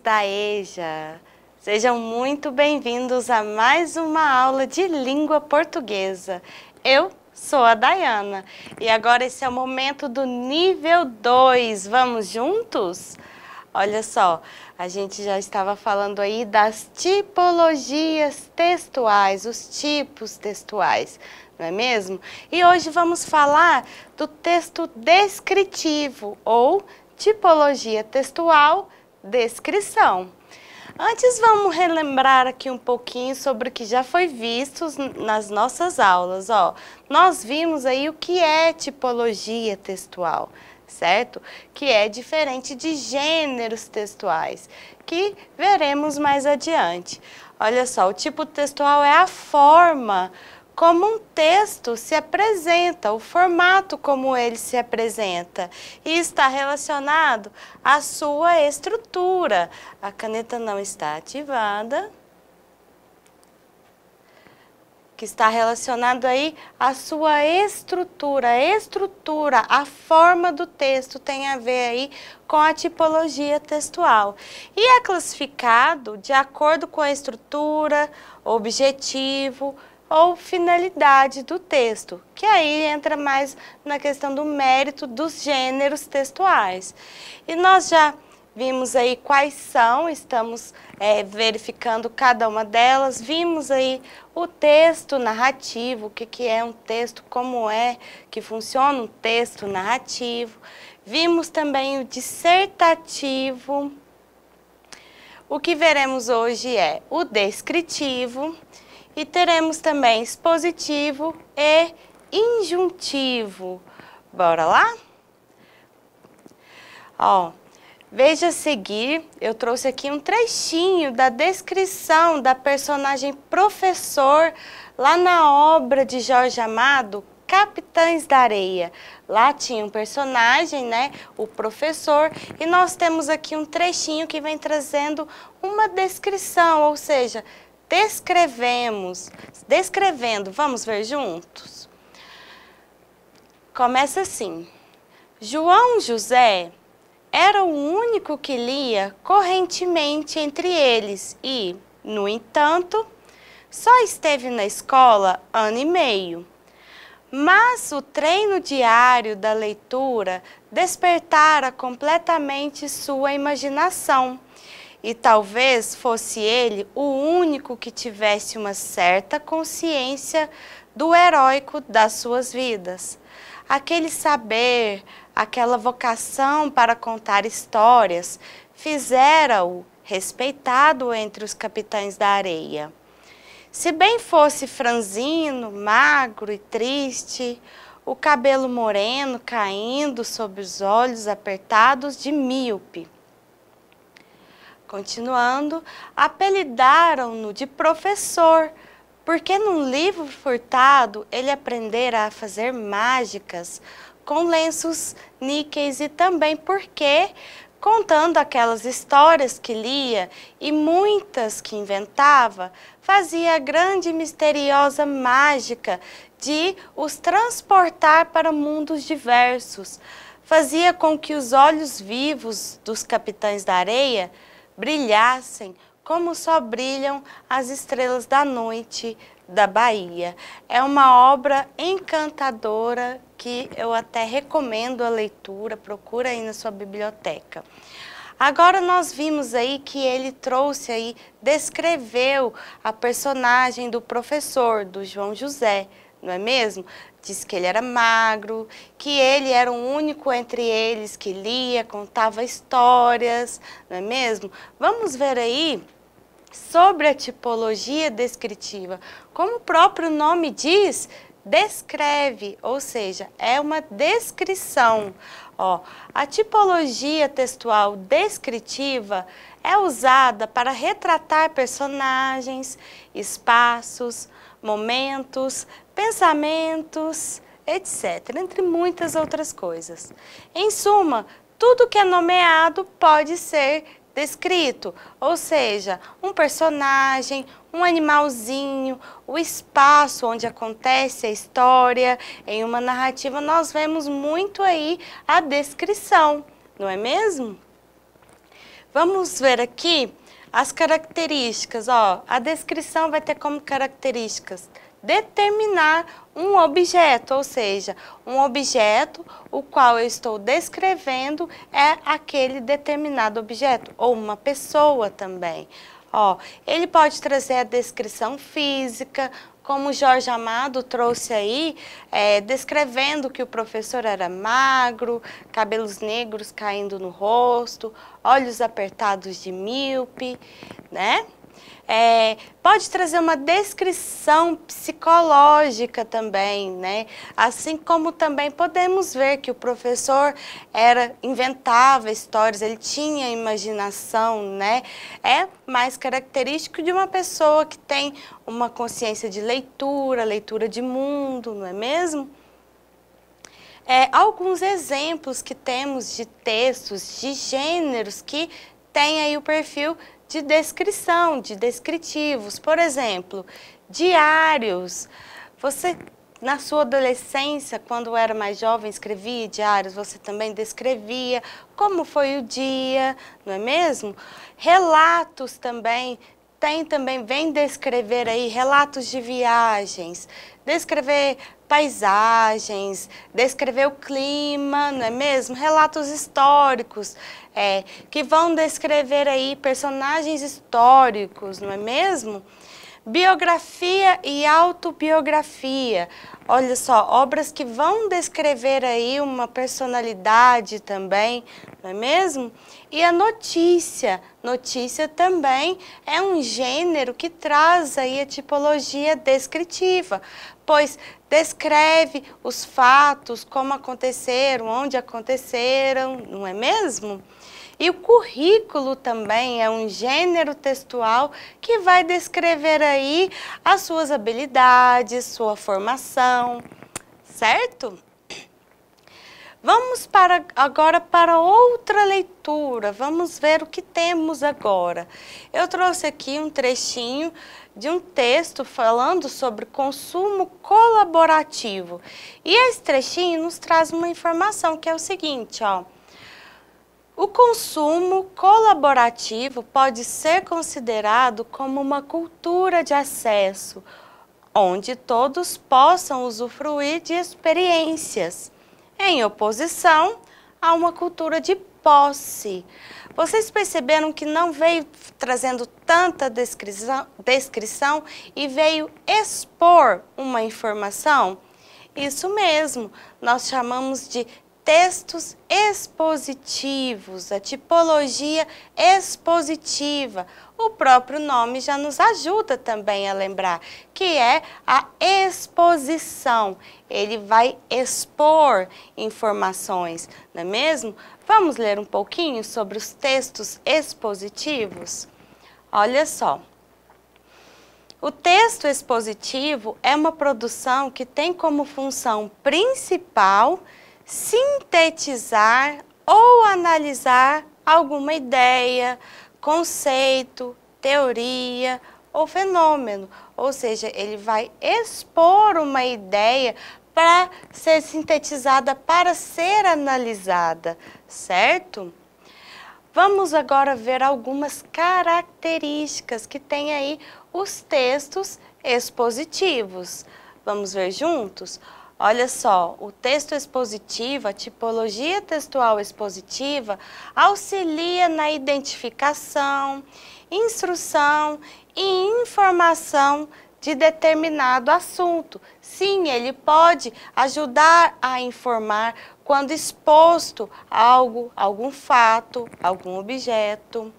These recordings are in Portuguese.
da EJA! Sejam muito bem-vindos a mais uma aula de língua portuguesa. Eu sou a Dayana e agora esse é o momento do nível 2. Vamos juntos? Olha só, a gente já estava falando aí das tipologias textuais, os tipos textuais, não é mesmo? E hoje vamos falar do texto descritivo ou tipologia textual, descrição. Antes vamos relembrar aqui um pouquinho sobre o que já foi visto nas nossas aulas. Nós vimos aí o que é tipologia textual, certo? Que é diferente de gêneros textuais, que veremos mais adiante. Olha só, o tipo textual é a forma como um texto se apresenta, o formato como ele se apresenta, e está relacionado à sua estrutura. A caneta não está ativada. Que está relacionado aí à sua estrutura. A estrutura, a forma do texto tem a ver aí com a tipologia textual. E é classificado de acordo com a estrutura, objetivo ou finalidade do texto, que aí entra mais na questão do mérito dos gêneros textuais. E nós já vimos aí quais são, estamos verificando cada uma delas, vimos aí o texto narrativo, o que é um texto, como é que funciona um texto narrativo. Vimos também o dissertativo. O que veremos hoje é o descritivo. E teremos também expositivo e injuntivo. Bora lá? Veja a seguir, eu trouxe aqui um trechinho da descrição da personagem professor lá na obra de Jorge Amado, Capitães da Areia. Lá tinha um personagem, né, o professor, e nós temos aqui um trechinho que vem trazendo uma descrição, ou seja, descrevendo, vamos ver juntos? Começa assim: João José era o único que lia correntemente entre eles e, no entanto, só esteve na escola ano e meio. Mas o treino diário da leitura despertara completamente sua imaginação. E talvez fosse ele o único que tivesse uma certa consciência do heróico das suas vidas. Aquele saber, aquela vocação para contar histórias, fizera-o respeitado entre os capitães da areia. Se bem fosse franzino, magro e triste, o cabelo moreno caindo sob os olhos apertados de míope. Continuando, apelidaram-no de professor, porque num livro furtado ele aprendera a fazer mágicas com lenços níqueis e também porque, contando aquelas histórias que lia e muitas que inventava, fazia a grande e misteriosa mágica de os transportar para mundos diversos. Fazia com que os olhos vivos dos capitães da areia brilhassem como só brilham as estrelas da noite da Bahia. É uma obra encantadora que eu até recomendo a leitura, procura aí na sua biblioteca. Agora nós vimos aí que ele trouxe aí, descreveu a personagem do professor, do João José, não é mesmo? Diz que ele era magro, que ele era o único entre eles que lia, contava histórias, não é mesmo? Vamos ver aí sobre a tipologia descritiva. Como o próprio nome diz, descreve, ou seja, é uma descrição. A tipologia textual descritiva é usada para retratar personagens, espaços, momentos, pensamentos, etc., entre muitas outras coisas. Em suma, tudo que é nomeado pode ser descrito, ou seja, um personagem, um animalzinho, o espaço onde acontece a história. Em uma narrativa nós vemos muito aí a descrição, não é mesmo? Vamos ver aqui as características, ó. A descrição vai ter como características determinar um objeto, ou seja, um objeto o qual eu estou descrevendo é aquele determinado objeto, ou uma pessoa também. Ó, ele pode trazer a descrição física, como o Jorge Amado trouxe aí, descrevendo que o professor era magro, cabelos negros caindo no rosto, olhos apertados de míope, né? Pode trazer uma descrição psicológica também, né? Assim como também podemos ver que o professor inventava histórias, ele tinha imaginação, né? É mais característico de uma pessoa que tem uma consciência de leitura, leitura de mundo, não é mesmo? Alguns exemplos que temos de textos, de gêneros que tem aí o perfil de descrição, de descritivos. Por exemplo, diários. Você, na sua adolescência, quando era mais jovem, escrevia diários, você também descrevia como foi o dia, não é mesmo? Relatos também, vem descrever aí relatos de viagens, descrever paisagens, descrever o clima, não é mesmo? Relatos históricos, que vão descrever aí personagens históricos, não é mesmo? Biografia e autobiografia. Olha só, obras que vão descrever aí uma personalidade também, não é mesmo? E a notícia. Notícia também é um gênero que traz aí a tipologia descritiva, pois descreve os fatos, como aconteceram, onde aconteceram, não é mesmo? E o currículo também é um gênero textual que vai descrever aí as suas habilidades, sua formação, certo? Vamos agora para outra leitura, vamos ver o que temos agora. Eu trouxe aqui um trechinho de um texto falando sobre consumo colaborativo. E esse trechinho nos traz uma informação que é o seguinte, ó. O consumo colaborativo pode ser considerado como uma cultura de acesso, onde todos possam usufruir de experiências, em oposição a uma cultura de posse. Vocês perceberam que não veio trazendo tanta descrição e veio expor uma informação? Isso mesmo, nós chamamos de textos expositivos, a tipologia expositiva. O próprio nome já nos ajuda também a lembrar, que é a exposição. Ele vai expor informações, não é mesmo? Vamos ler um pouquinho sobre os textos expositivos? Olha só. O texto expositivo é uma produção que tem como função principal sintetizar ou analisar alguma ideia, conceito, teoria ou fenômeno. Ou seja, ele vai expor uma ideia para ser sintetizada, para ser analisada, certo? Vamos agora ver algumas características que tem aí os textos expositivos. Vamos ver juntos? Olha só, o texto expositivo, a tipologia textual expositiva, auxilia na identificação, instrução e informação de determinado assunto. Sim, ele pode ajudar a informar quando exposto a algo, algum fato, algum objeto.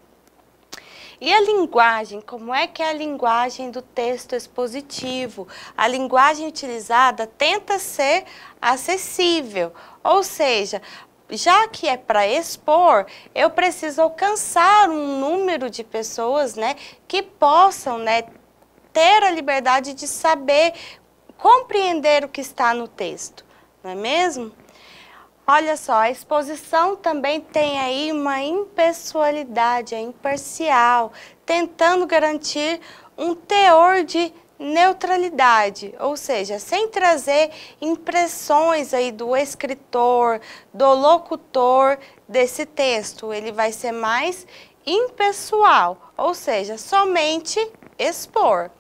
E a linguagem, como é que é a linguagem do texto expositivo? A linguagem utilizada tenta ser acessível, ou seja, já que é para expor, eu preciso alcançar um número de pessoas, né, que possam, né, ter a liberdade de saber compreender o que está no texto, não é mesmo? Olha só, a exposição também tem aí uma impessoalidade, é imparcial, tentando garantir um teor de neutralidade, ou seja, sem trazer impressões aí do escritor, do locutor desse texto. Ele vai ser mais impessoal, ou seja, somente expor.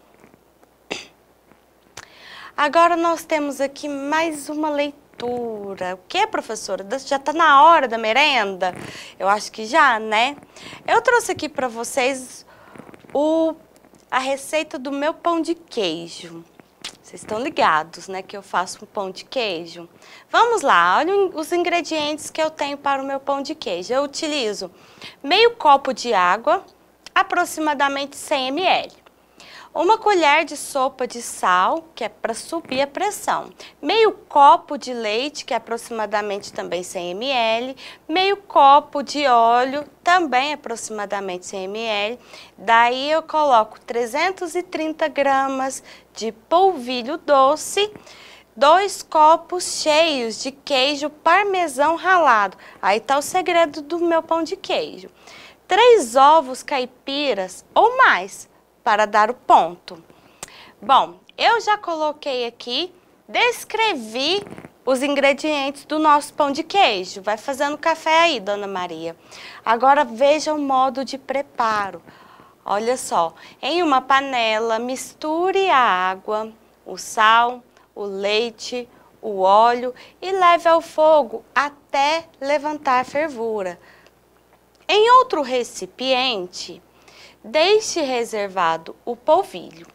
Agora nós temos aqui mais uma leitura. O que, professora? Já está na hora da merenda? Eu acho que já, né? Eu trouxe aqui para vocês a receita do meu pão de queijo. Vocês estão ligados, né, que eu faço um pão de queijo. Vamos lá, olhem os ingredientes que eu tenho para o meu pão de queijo. Eu utilizo meio copo de água, aproximadamente 100 ml. Uma colher de sopa de sal, que é para subir a pressão. Meio copo de leite, que é aproximadamente também 100 ml. Meio copo de óleo, também aproximadamente 100 ml. Daí eu coloco 330 gramas de polvilho doce. 2 copos cheios de queijo parmesão ralado. Aí está o segredo do meu pão de queijo. 3 ovos caipiras ou mais, para dar o ponto. Bom, eu já coloquei aqui, descrevi os ingredientes do nosso pão de queijo. Vai fazendo café aí, Dona Maria. Agora veja o modo de preparo. Olha só, em uma panela, misture a água, o sal, o leite, o óleo e leve ao fogo até levantar a fervura. Em outro recipiente, deixe reservado o polvilho.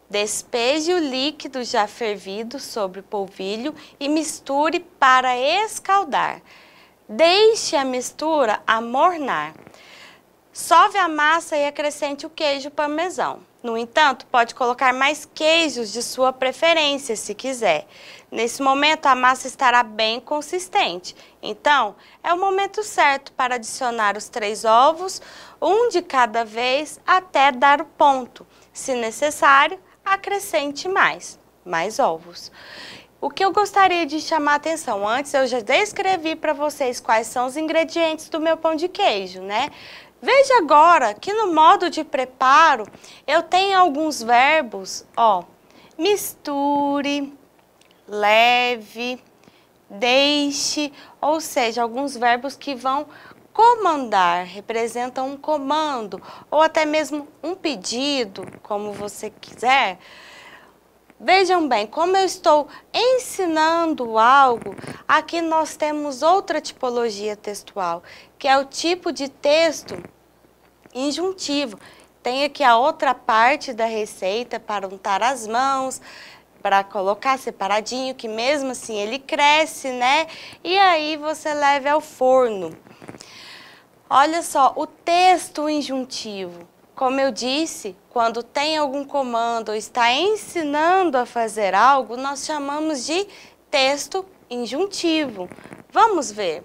Despeje o líquido já fervido sobre o polvilho e misture para escaldar. Deixe a mistura amornar. Sove a massa e acrescente o queijo parmesão. No entanto, pode colocar mais queijos de sua preferência, se quiser. Nesse momento, a massa estará bem consistente. Então, é o momento certo para adicionar os 3 ovos, um de cada vez, até dar o ponto. Se necessário, acrescente mais ovos. O que eu gostaria de chamar a atenção, antes eu já descrevi para vocês quais são os ingredientes do meu pão de queijo, né? Veja agora que no modo de preparo eu tenho alguns verbos, ó, misture, leve, deixe, ou seja, alguns verbos que vão comandar, representam um comando, ou até mesmo um pedido, como você quiser. Vejam bem, como eu estou ensinando algo, aqui nós temos outra tipologia textual, que é o tipo de texto injuntivo. Tem aqui a outra parte da receita para untar as mãos, para colocar separadinho, que mesmo assim ele cresce, né? E aí você leva ao forno. Olha só, o texto injuntivo. Como eu disse, quando tem algum comando ou está ensinando a fazer algo, nós chamamos de texto injuntivo. Vamos ver.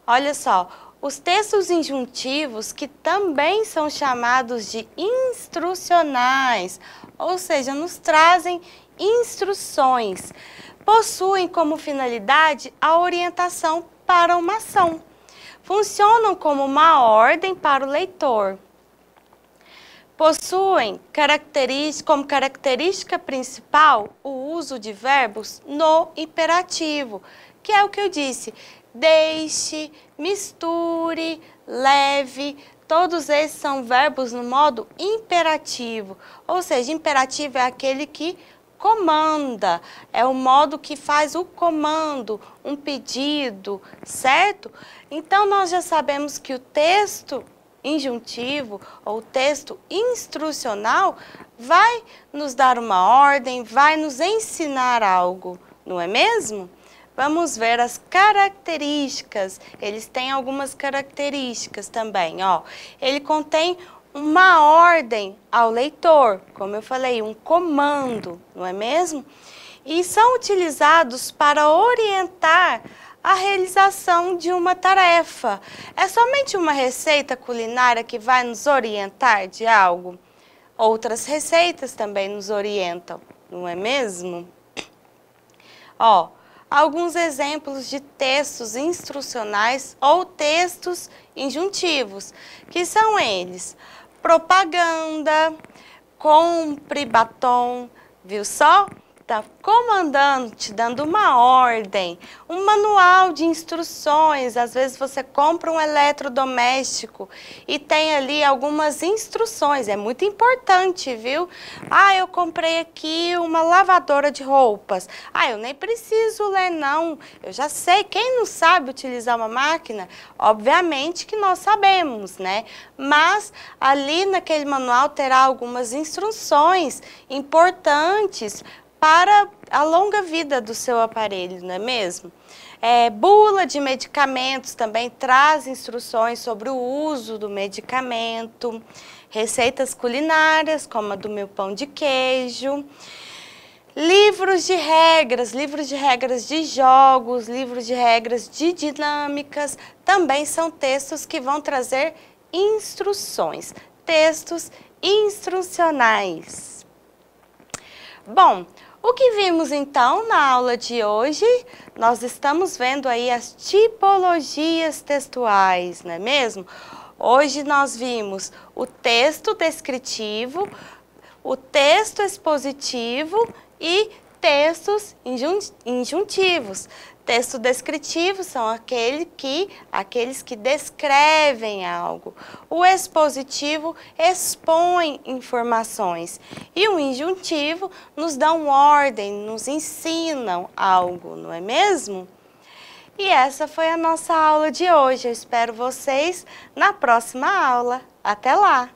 Olha só, os textos injuntivos, que também são chamados de instrucionais, ou seja, nos trazem instruções, possuem como finalidade a orientação para uma ação. Funcionam como uma ordem para o leitor. Possuem como característica principal o uso de verbos no imperativo, que é o que eu disse. Deixe, misture, leve, todos esses são verbos no modo imperativo. Ou seja, imperativo é aquele que comanda, é o modo que faz o comando, um pedido, certo? Então, nós já sabemos que o texto injuntivo ou texto instrucional vai nos dar uma ordem, vai nos ensinar algo, não é mesmo? Vamos ver as características. Eles têm algumas características também, ó. Ele contém uma ordem ao leitor, como eu falei, um comando, não é mesmo? E são utilizados para orientar a realização de uma tarefa. É somente uma receita culinária que vai nos orientar de algo? Outras receitas também nos orientam, não é mesmo? Ó, alguns exemplos de textos instrucionais ou textos injuntivos, que são eles: propaganda, compre batom, viu só? tá comandando, te dando uma ordem, um manual de instruções. Às vezes você compra um eletrodoméstico e tem ali algumas instruções, é muito importante, viu? Ah, eu comprei aqui uma lavadora de roupas. Ah, eu nem preciso ler não, eu já sei. Quem não sabe utilizar uma máquina, obviamente que nós sabemos, né? Mas ali naquele manual terá algumas instruções importantes para a longa vida do seu aparelho, não é mesmo? Bula de medicamentos também traz instruções sobre o uso do medicamento, receitas culinárias, como a do meu pão de queijo, livros de regras de jogos, livros de regras de dinâmicas, também são textos que vão trazer instruções, textos instrucionais. Bom, o que vimos então na aula de hoje? Nós estamos vendo aí as tipologias textuais, não é mesmo? Hoje nós vimos o texto descritivo, o texto expositivo e textos injuntivos. Texto descritivo são aqueles que descrevem algo. O expositivo expõe informações. E o injuntivo nos dão ordem, nos ensinam algo, não é mesmo? E essa foi a nossa aula de hoje. Eu espero vocês na próxima aula. Até lá!